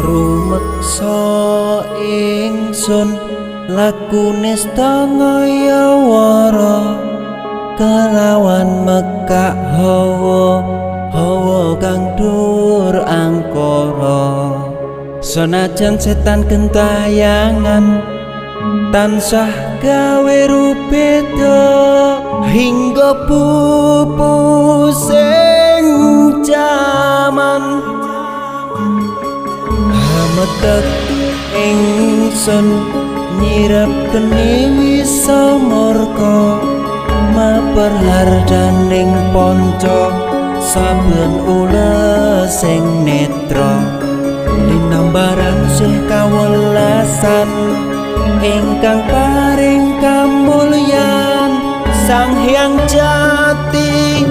rumeksa ingsun lakune stangaya wara kelawan mekak hawa kang dur angkara senajan setan gentayangan tansah gawe rupeda hingga pupusing jaman hametek ingsun nyirep geni wisamorka maperhardaning panca saben ules sing netra linambaran sih kawelasan ingkang paring kamulyan Sang Hyang Jati